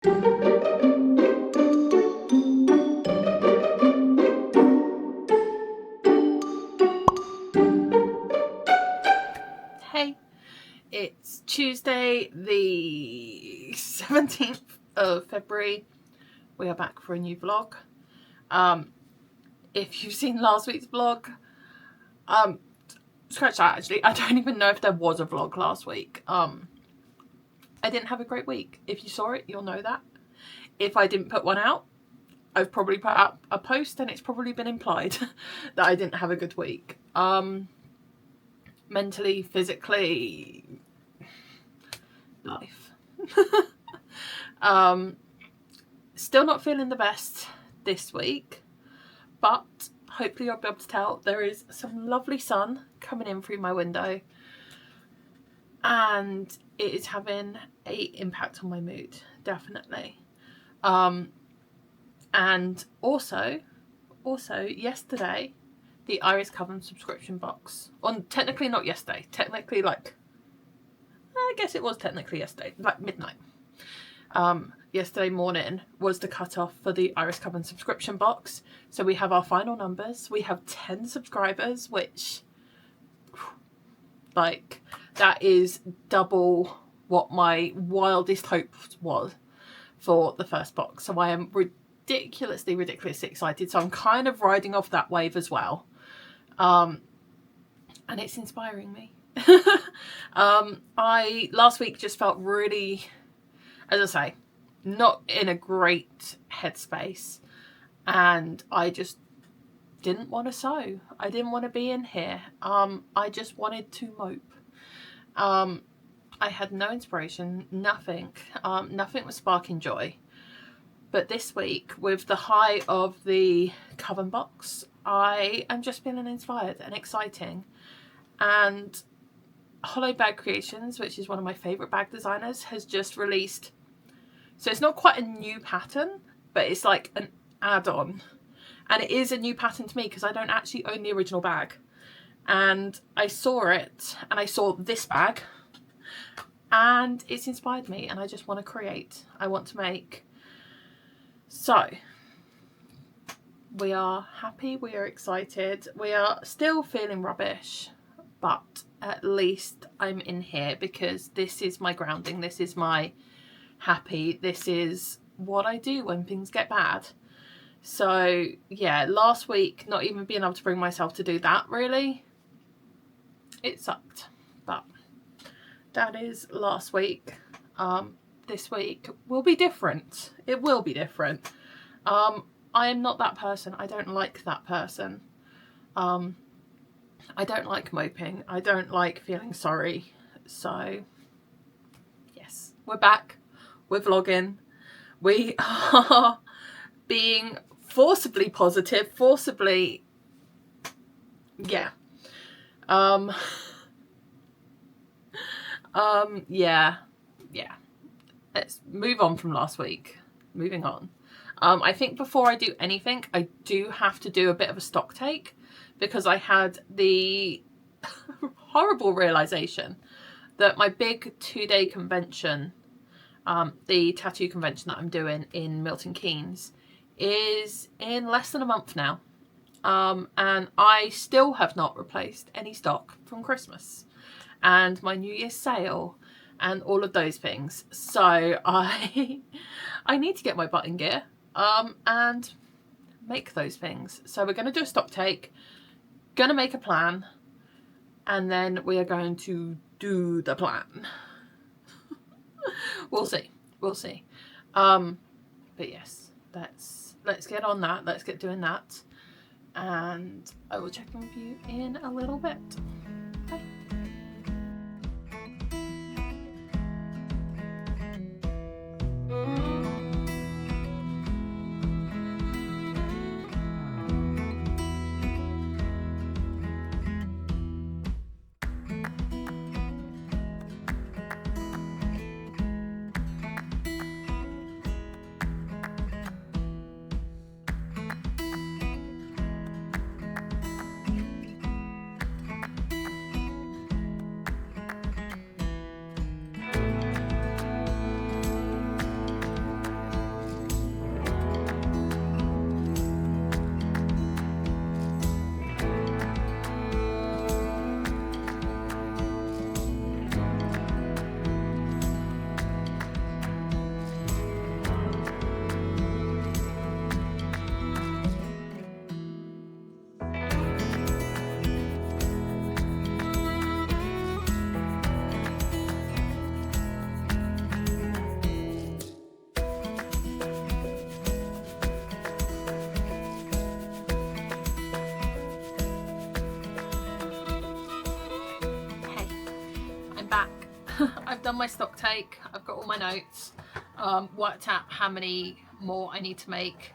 Hey, it's Tuesday the 17th of February. We are back for a new vlog. If you've seen last week's vlog, scratch that actually. I don't even know if there was a vlog last week. I didn't have a great week. If you saw it, you'll know that. If I didn't put one out, I've probably put out a post and it's probably been implied that I didn't have a good week. Mentally, physically, life. Still not feeling the best this week, but hopefully I'll be able to tell there is some lovely sun coming in through my window and it is having an impact on my mood, definitely. And also yesterday, the Iris Coven subscription box, technically not yesterday, technically I guess it was technically yesterday, like midnight. Yesterday morning was the cutoff for the Iris Coven subscription box. So we have our final numbers. We have 10 subscribers, which, that is double what my wildest hope was for the first box. So I am ridiculously excited. So I'm kind of riding off that wave as well. And it's inspiring me. I last week just felt really, as I say, not in a great headspace, and I just didn't want to sew. I didn't want to be in here. I just wanted to mope. I had no inspiration, nothing. Nothing was sparking joy. But this week, with the high of the Coven box, I am just feeling inspired and exciting. And Hollow Bag Creations, which is one of my favourite bag designers, has just released, so it's not quite a new pattern, but it's like an add-on. And it is a new pattern to me because I don't actually own the original bag. And I saw it, and I saw this bag, and it's inspired me, and I just want to create. I want to make. So we are happy, we are excited, we are still feeling rubbish, but at least I'm in here because this is my grounding, this is my happy, this is what I do when things get bad. So yeah, last week not even being able to bring myself to do that, really, it sucked. But that is last week. This week will be different. It will be different. I am not that person. I don't like that person. I don't like moping. I don't like feeling sorry. So yes, we're back. We're vlogging. We are being forcibly positive, forcibly, yeah. Yeah. Let's move on from last week. Moving on. I think before I do anything, I do have to do a bit of a stock take because I had the horrible realization that my big 2-day convention, the tattoo convention that I'm doing in Milton Keynes, is in less than a month now. And I still have not replaced any stock from Christmas and my New Year's sale and all of those things. So I need to get my butt in gear and make those things. So we're going to do a stock take, going to make a plan, and then we are going to do the plan. We'll see. But yes, let's get on that. Let's get doing that. And I will check in with you in a little bit. Bye. I've done my stock take, I've got all my notes, worked out how many more I need to make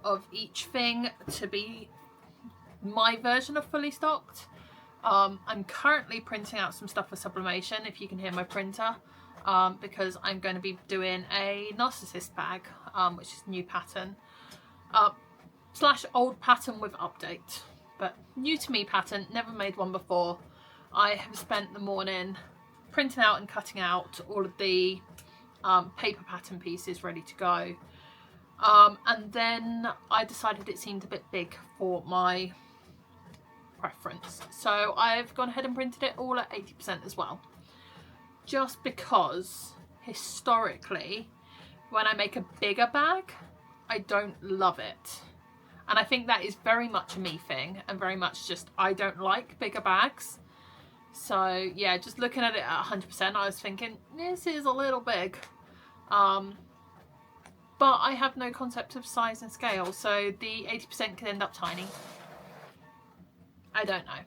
of each thing to be my version of fully stocked. I'm currently printing out some stuff for sublimation, if you can hear my printer, because I'm going to be doing a narcissist bag, which is new pattern, slash old pattern with update, but new to me pattern, never made one before. I have spent the morning printing out and cutting out all of the paper pattern pieces ready to go. And then I decided it seemed a bit big for my preference. So I've gone ahead and printed it all at 80% as well. Just because historically, when I make a bigger bag, I don't love it. And I think that is very much a me thing, and very much just I don't like bigger bags. So yeah, just looking at it at 100%, I was thinking, this is a little big. But I have no concept of size and scale, so the 80% could end up tiny. I don't know.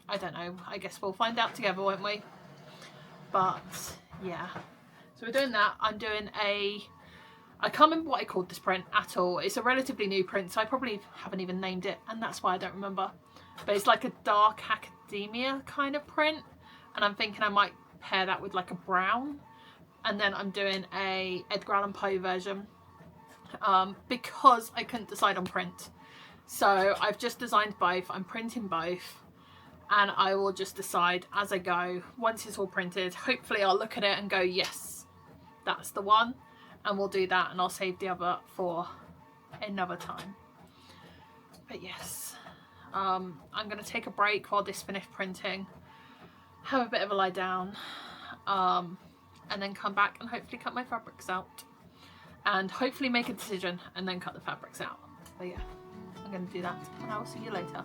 I don't know. I guess we'll find out together, won't we? But yeah. So we're doing that. I'm doing I can't remember what I called this print at all. It's a relatively new print, so I probably haven't even named it, and that's why I don't remember. But it's like a dark academia kind of print, and I'm thinking I might pair that with like a brown. And then I'm doing a Edgar Allan Poe version, because I couldn't decide on print. So I've just designed both, I'm printing both, and I will just decide as I go. Once it's all printed, hopefully I'll look at it and go, yes, that's the one, and we'll do that, and I'll save the other for another time. But yes, I'm going to take a break while this finished printing, have a bit of a lie down, and then come back and hopefully cut my fabrics out, and hopefully make a decision and then cut the fabrics out. But yeah, I'm going to do that, and I will see you later.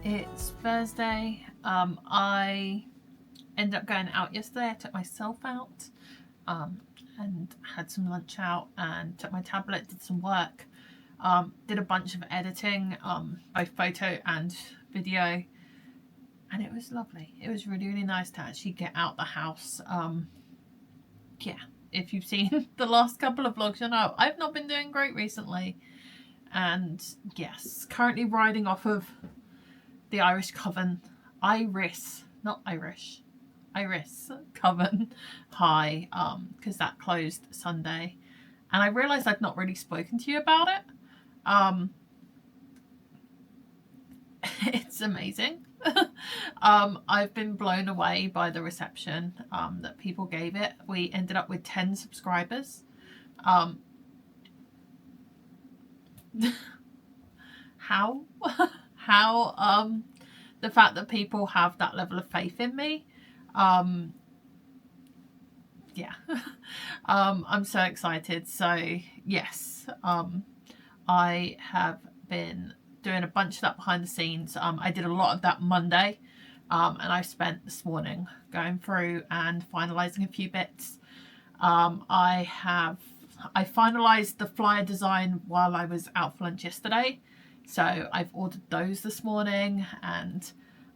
It's Thursday. I ended up going out yesterday. I took myself out and had some lunch out and took my tablet, did some work, did a bunch of editing, both photo and video, and it was lovely. It was really, really nice to actually get out the house. Yeah, if you've seen the last couple of vlogs, you know I've not been doing great recently, and yes, currently riding off of the Iris Coven Coven high, because that closed Sunday, and I realised I've not really spoken to you about it. It's amazing. I've been blown away by the reception that people gave it. We ended up with 10 subscribers. How the fact that people have that level of faith in me, yeah. I'm so excited. So yes, I have been doing a bunch of that behind the scenes. I did a lot of that Monday, And I spent this morning going through and finalising a few bits. I finalised the flyer design while I was out for lunch yesterday, so I've ordered those this morning, and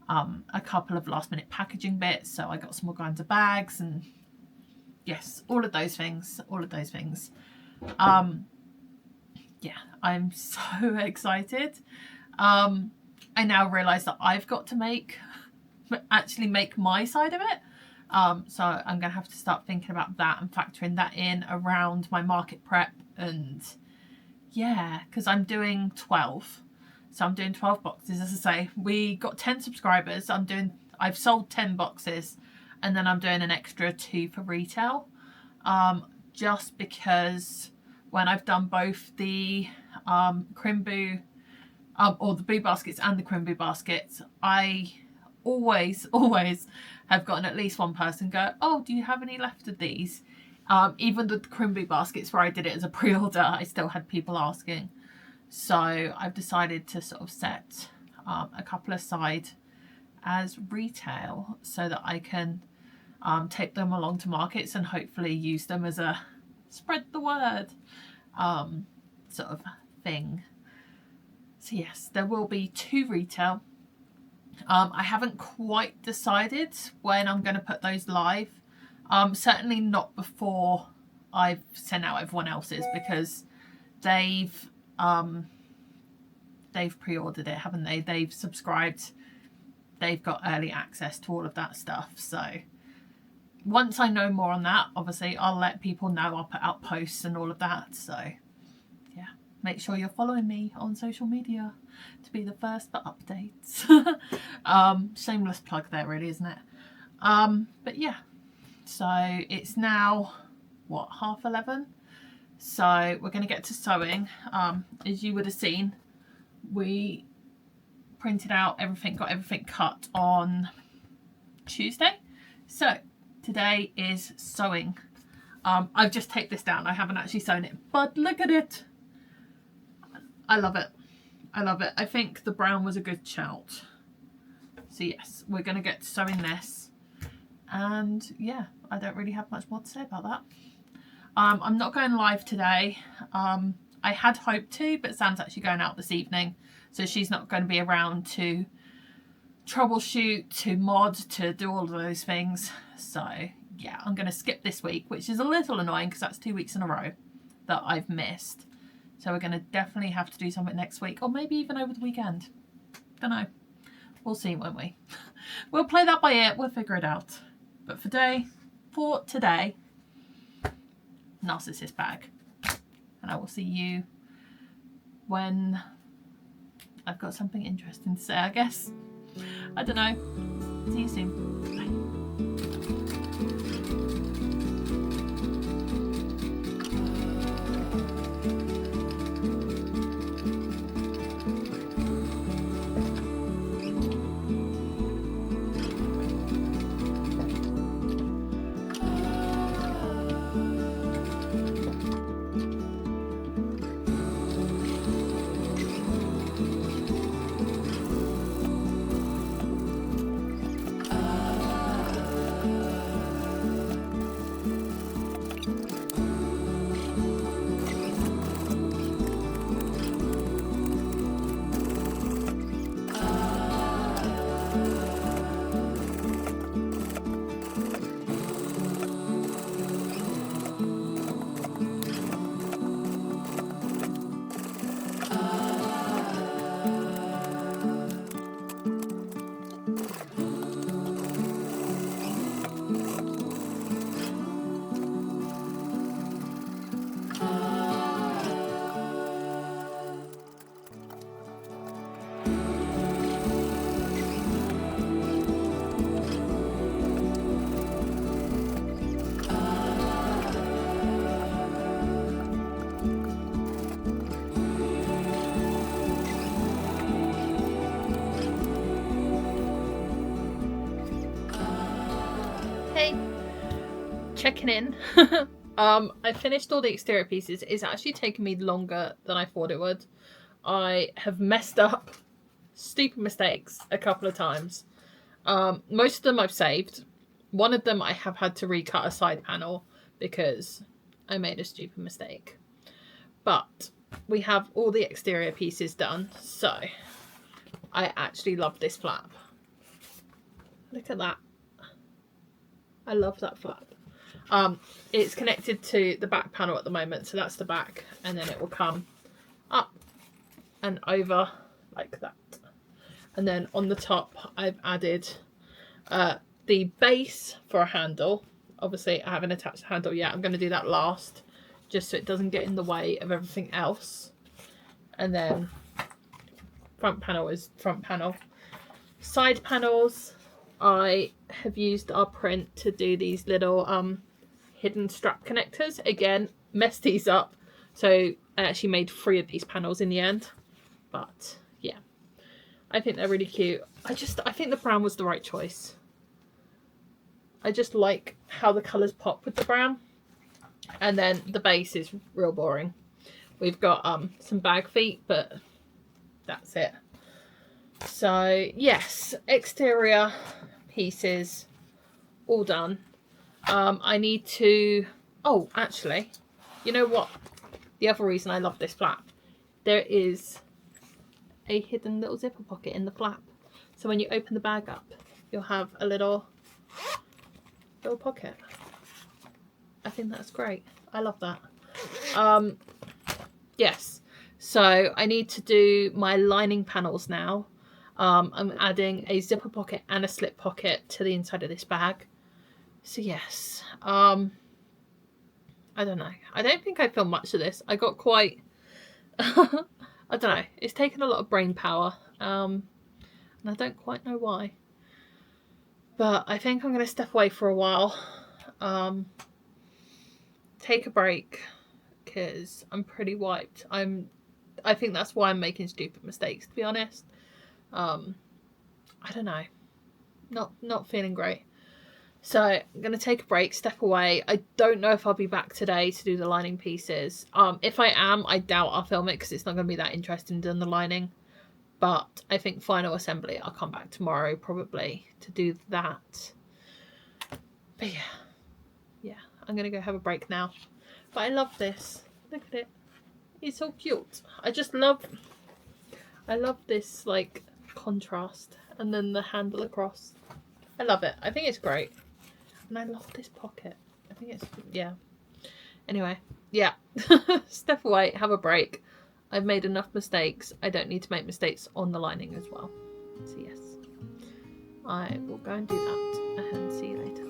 a couple of last minute packaging bits, so I got some more kinds of bags, and yes, all of those things. Yeah, I'm so excited. I now realise that I've got to actually make my side of it. So I'm going to have to start thinking about that and factoring that in around my market prep. And yeah, because I'm doing 12. So I'm doing 12 boxes. As I say, we got 10 subscribers. I've sold 10 boxes, and then I'm doing an extra 2 for retail. Just because when I've done both the Crimbo or the Boo baskets and the Crimbo baskets, I always have gotten at least one person go, oh, do you have any left of these? Even the Crimbo baskets where I did it as a pre-order, I still had people asking. So I've decided to sort of set a couple aside as retail so that I can take them along to markets and hopefully use them as a spread the word sort of thing. So yes, there will be 2 retail. I haven't quite decided when I'm going to put those live. Certainly not before I've sent out everyone else's, because they've pre-ordered it, haven't they? They've subscribed. They've got early access to all of that stuff. So once I know more on that, obviously I'll let people know. I'll put out posts and all of that. So yeah, make sure you're following me on social media to be the first for updates. Shameless plug there, really, isn't it? But yeah, so it's now what, 11:30. So we're going to get to sewing. As you would have seen, we printed out everything, got everything cut on Tuesday. So today is sewing. I've just taped this down. I haven't actually sewn it, but look at it. I love it. I think the brown was a good shout. So yes, we're going to get to sewing this. And yeah, I don't really have much more to say about that. I'm not going live today. I had hoped to, but Sam's actually going out this evening, so she's not going to be around to troubleshoot, to mod, to do all of those things. So yeah, I'm going to skip this week, which is a little annoying because that's 2 weeks in a row that I've missed. So we're going to definitely have to do something next week, or maybe even over the weekend. Don't know. We'll see, won't we? We'll play that by ear. We'll figure it out. But for today, Narcissus bag. And I will see you when I've got something interesting to say, I guess. I don't know. See you soon. Bye. Checking in. I finished all the exterior pieces. It's actually taken me longer than I thought it would. I have messed up stupid mistakes a couple of times. Most of them I've saved. One of them I have had to recut a side panel because I made a stupid mistake. But we have all the exterior pieces done, so I actually love this flap. Look at that. I love that flap. It's connected to the back panel at the moment, so that's the back, and then it will come up and over like that. And then on the top I've added the base for a handle. Obviously I haven't attached the handle yet. I'm going to do that last, just so it doesn't get in the way of everything else. And then front panel is front panel. Side panels, I have used our print to do these little hidden strap connectors. Again, messed these up, so I actually made 3 of these panels in the end. But yeah, I think they're really cute. I think the brown was the right choice. I just like how the colours pop with the brown. And then the base is real boring. We've got some bag feet, but that's it. So yes, exterior pieces all done. I need to, oh actually, you know what, the other reason I love this flap, there is a hidden little zipper pocket in the flap, so when you open the bag up you'll have a little pocket. I think that's great. I love that. Yes, so I need to do my lining panels now. I'm adding a zipper pocket and a slip pocket to the inside of this bag. So yes, I don't know. I don't think I filmed much of this. I got quite, I don't know. It's taken a lot of brain power, and I don't quite know why. But I think I'm going to step away for a while, take a break, because I'm pretty wiped. I think that's why I'm making stupid mistakes, to be honest. I don't know. Not feeling great. So I'm going to take a break, step away. I don't know if I'll be back today to do the lining pieces. If I am, I doubt I'll film it because it's not going to be that interesting doing the lining. But I think final assembly, I'll come back tomorrow probably to do that. But yeah, I'm going to go have a break now. But I love this. Look at it. It's so cute. I love this like contrast and then the handle across. I love it. I think it's great. And I love this pocket. I think it's, yeah. Anyway, yeah. Step away, have a break. I've made enough mistakes. I don't need to make mistakes on the lining as well. So yes, I will go and do that and see you later.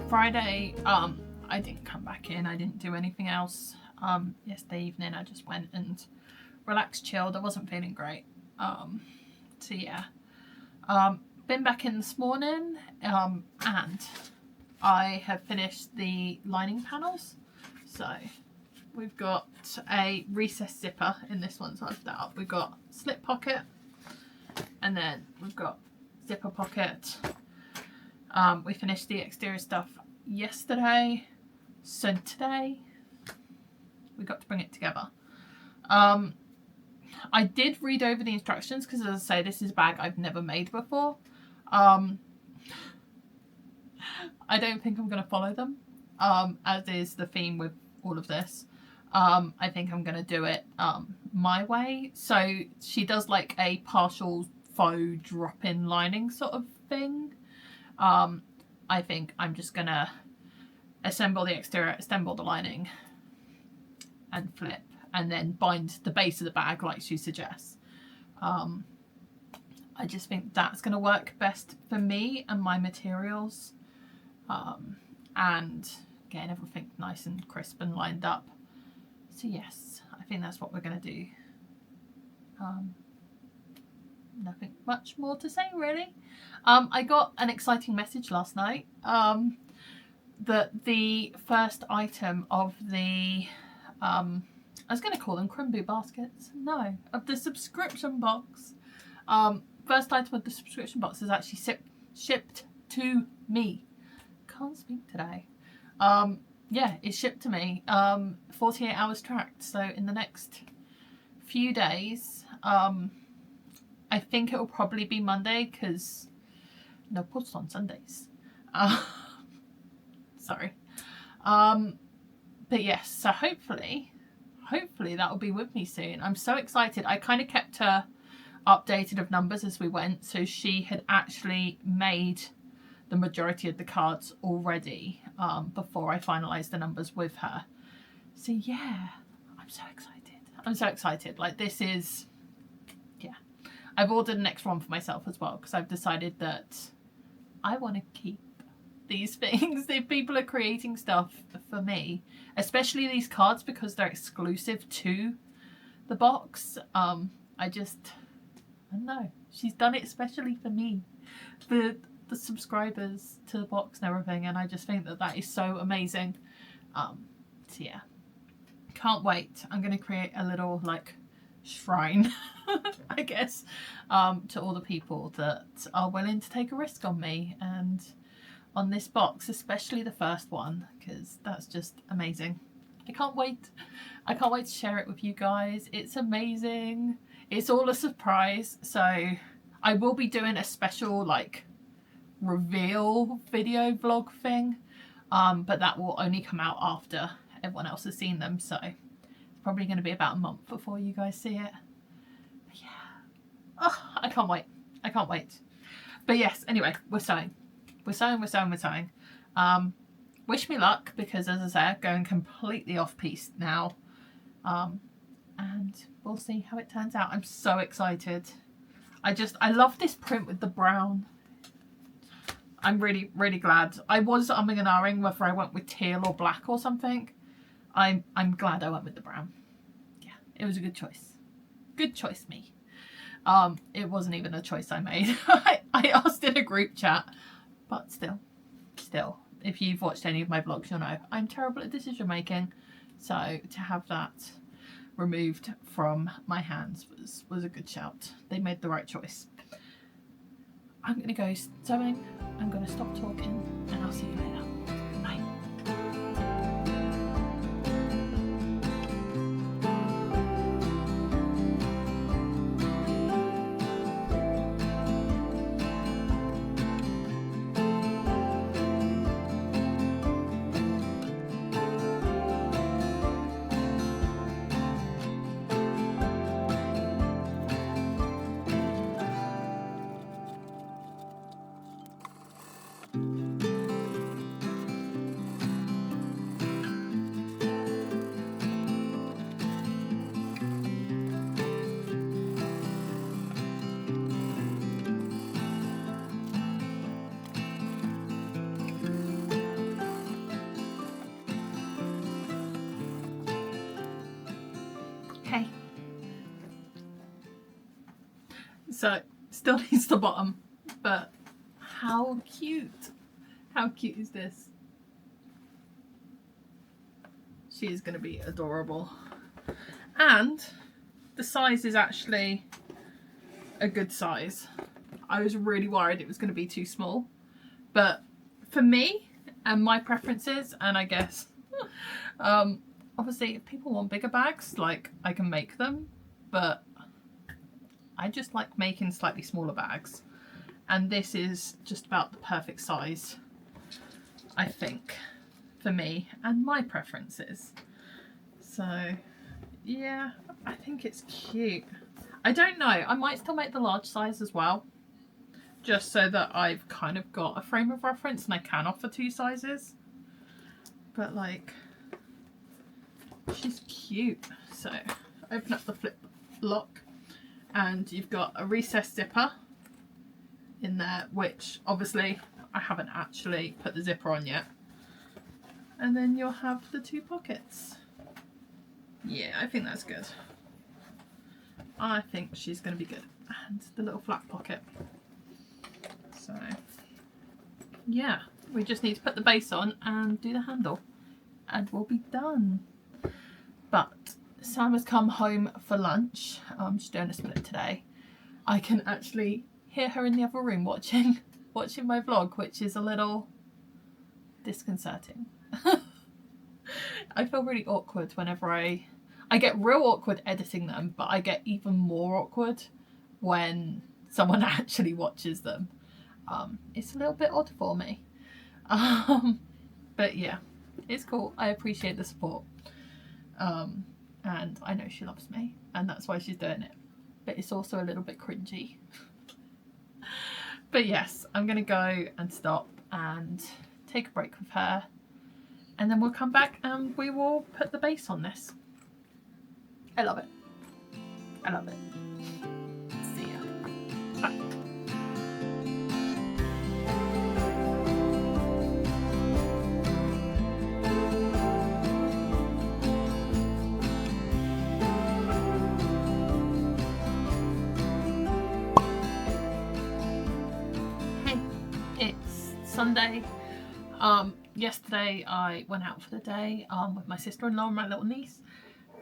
Friday, I didn't come back in. I didn't do anything else. Yesterday evening, I just went and relaxed, chilled. I wasn't feeling great. So yeah, been back in this morning, and I have finished the lining panels. So we've got a recessed zipper in this one, so I've that up. We've got slip pocket, and then we've got zipper pocket. We finished the exterior stuff yesterday, so today we got to bring it together. I did read over the instructions because, as I say, this is a bag I've never made before. I don't think I'm going to follow them, as is the theme with all of this. I think I'm going to do it my way. So she does like a partial faux drop-in lining sort of thing. I think I'm just going to assemble the exterior, assemble the lining, and flip, and then bind the base of the bag like she suggests. I just think that's going to work best for me and my materials, and getting everything nice and crisp and lined up. So yes, I think that's what we're going to do. Nothing much more to say really. I got an exciting message last night that the first item of the I was going to call them Crumbu baskets. No, of the subscription box. First item of the subscription box is actually shipped to me. Can't speak today. Yeah, it's shipped to me. 48 hours tracked. So in the next few days, I think it will probably be Monday because no post on Sundays. Sorry. But yes, so hopefully that will be with me soon. I'm so excited. I kind of kept her updated of numbers as we went, so she had actually made the majority of the cards already before I finalised the numbers with her. So yeah, I'm so excited. Like, this is, yeah. I've ordered an extra one for myself as well because I've decided that I want to keep these things. If people are creating stuff for me, especially these cards because they're exclusive to the box, I don't know, she's done it especially for me, for the subscribers to the box and everything, and I just think that that is so amazing. So yeah, can't wait. I'm going to create a little like shrine I guess, to all the people that are willing to take a risk on me and on this box, especially the first one, because that's just amazing. I can't wait to share it with you guys. It's amazing. It's all a surprise, so I will be doing a special like reveal video vlog thing, but that will only come out after everyone else has seen them, so it's probably going to be about a month before you guys see it. But yeah, oh, I can't wait. But yes, anyway, we're sewing. Wish me luck, because as I say, I'm going completely off piece now, and we'll see how it turns out. I'm so excited. I love this print with the brown. I'm really, really glad. I was umming and ahhing whether I went with teal or black or something. I'm glad I went with the brown. Yeah, it was a good choice. Good choice, me. It wasn't even a choice I made. I asked in a group chat, but still, if you've watched any of my vlogs, you'll know I'm terrible at decision making. So to have that removed from my hands was a good shout. They made the right choice. I'm going to go sewing, I'm going to stop talking, and I'll see you later. Bye. Okay. So, still needs the bottom, but how cute. How cute is this? She is going to be adorable. And the size is actually a good size. I was really worried it was going to be too small. But for me and my preferences, and I guess, obviously if people want bigger bags, like I can make them. But I just like making slightly smaller bags. And this is just about the perfect size, I think, for me and my preferences. So yeah, I think it's cute. I don't know, I might still make the large size as well, just so that I've kind of got a frame of reference and I can offer 2 sizes. But like, she's cute. So open up the flip lock and you've got a recessed zipper in there, which obviously I haven't actually put the zipper on yet. And then you'll have the 2 pockets. Yeah, I think that's good. I think she's going to be good. And the little flat pocket. So yeah, we just need to put the base on and do the handle and we'll be done. But Sam has come home for lunch. I'm just doing a split today. I can actually hear her in the other room watching my vlog, which is a little disconcerting. I feel really awkward whenever I get real awkward editing them, but I get even more awkward when someone actually watches them. It's a little bit odd for me. But yeah, it's cool. I appreciate the support. And I know she loves me and that's why she's doing it. But it's also a little bit cringy. But yes, I'm going to go and stop and take a break with her. And then we'll come back and we will put the base on this. I love it. I love it. See ya. Bye. Hey, it's Sunday. Yesterday I went out for the day with my sister-in-law and my little niece,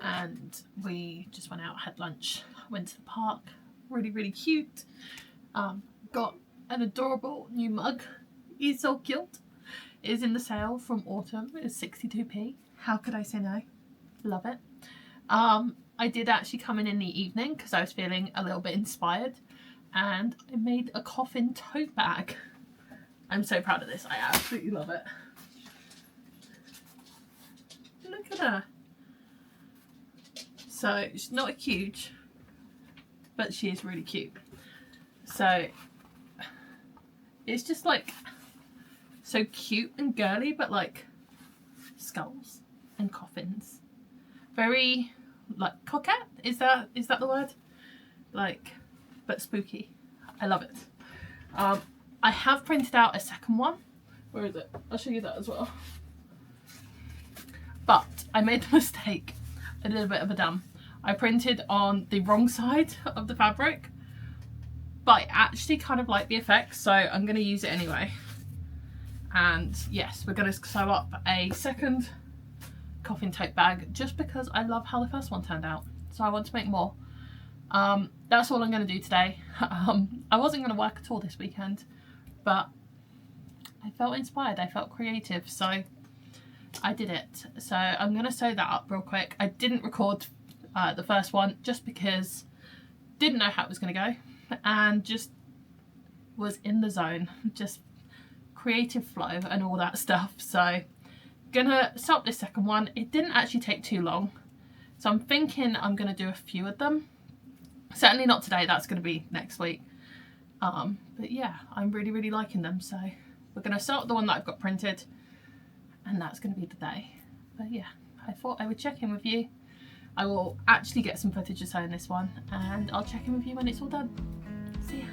and we just went out, had lunch, went to the park. Really, really cute. Got an adorable new mug. He's so cute. It is in the sale from autumn. It's 62p. How could I say no? Love it. I did actually come in the evening because I was feeling a little bit inspired, and I made a coffin tote bag. I'm so proud of this. I absolutely love it. Look at her. So she's not huge, but she is really cute. So it's just like so cute and girly, but like skulls and coffins. Very like coquette. Is that the word? Like, but spooky. I love it. I have printed out a second one. Where is it? I'll show you that as well. But I made the mistake. I did a bit of a dumb. I printed on the wrong side of the fabric, but I actually kind of like the effects, so I'm going to use it anyway. And yes, we're going to sew up a second coffin tote bag just because I love how the first one turned out. So I want to make more. That's all I'm going to do today. I wasn't going to work at all this weekend, but I felt inspired, I felt creative, so I did it. So I'm going to sew that up real quick. I didn't record the first one just because didn't know how it was going to go and just was in the zone, just creative flow and all that stuff. So gonna sew up this second one. It didn't actually take too long, so I'm thinking I'm going to do a few of them. Certainly not today, that's going to be next week. But yeah, I'm really, really liking them. So we're going to sew up the one that I've got printed, and that's going to be the day. But yeah, I thought I would check in with you. I will actually get some footage of sewing this one, and I'll check in with you when it's all done. See ya.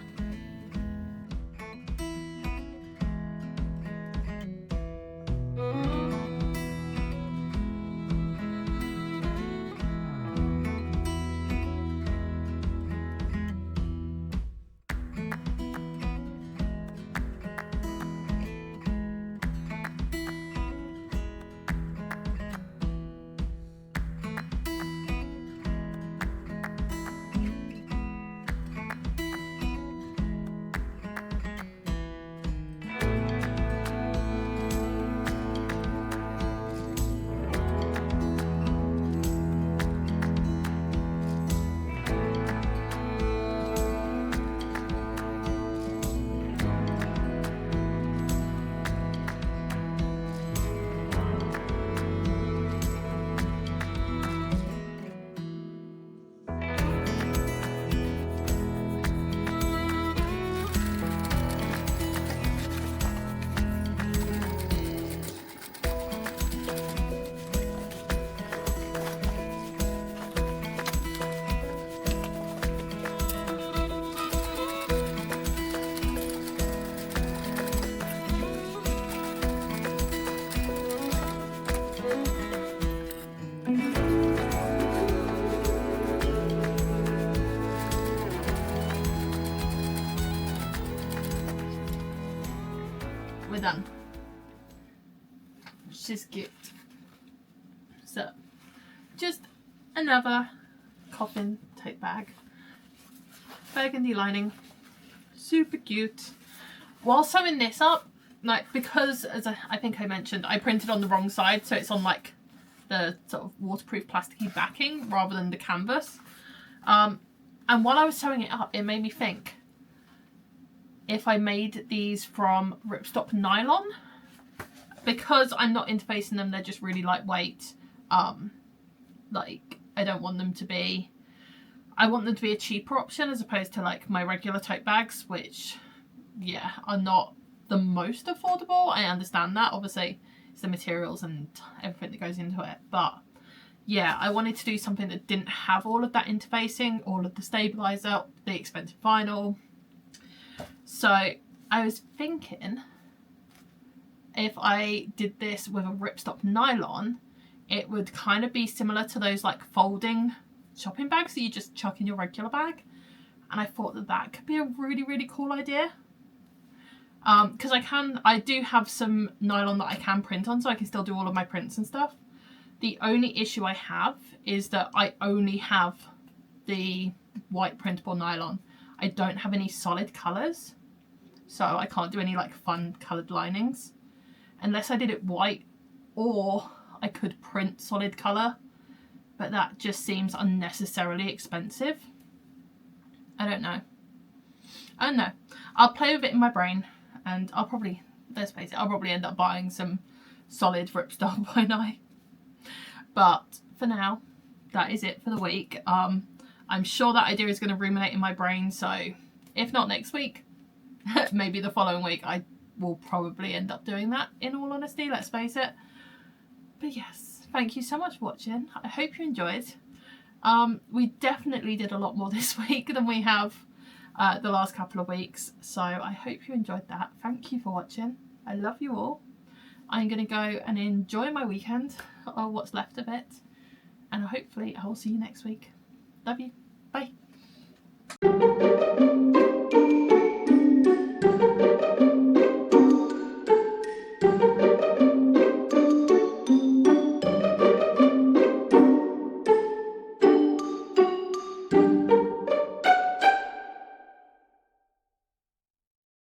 we're done. She's cute. So, just another coffin tote bag. Burgundy lining. Super cute. While sewing this up, like, because as I think I mentioned, I printed on the wrong side, so it's on like the sort of waterproof plasticky backing rather than the canvas. And while I was sewing it up, it made me think, if I made these from ripstop nylon, because I'm not interfacing them, they're just really lightweight. Like, I don't want them to be, I want them to be a cheaper option as opposed to like my regular tote bags, which, yeah, are not the most affordable. I understand that, obviously it's the materials and everything that goes into it, but yeah, I wanted to do something that didn't have all of that interfacing, all of the stabilizer, the expensive vinyl. So I was thinking, if I did this with a ripstop nylon, it would kind of be similar to those like folding shopping bags that you just chuck in your regular bag. And I thought that that could be a really, really cool idea. Because I do have some nylon that I can print on, so I can still do all of my prints and stuff. The only issue I have is that I only have the white printable nylon. I don't have any solid colours, so I can't do any like fun coloured linings. Unless I did it white, or I could print solid colour, but that just seems unnecessarily expensive. I don't know. I'll play with it in my brain, and I'll probably, let's face it, I'll probably end up buying some solid ripstop by now. But for now, that is it for the week. I'm sure that idea is going to ruminate in my brain, so if not next week, maybe the following week, I will probably end up doing that, in all honesty, let's face it. But yes, thank you so much for watching. I hope you enjoyed. We definitely did a lot more this week than we have the last couple of weeks, so I hope you enjoyed that. Thank you for watching. I love you all. I'm going to go and enjoy my weekend, or what's left of it, and hopefully I will see you next week. Love you. Bye.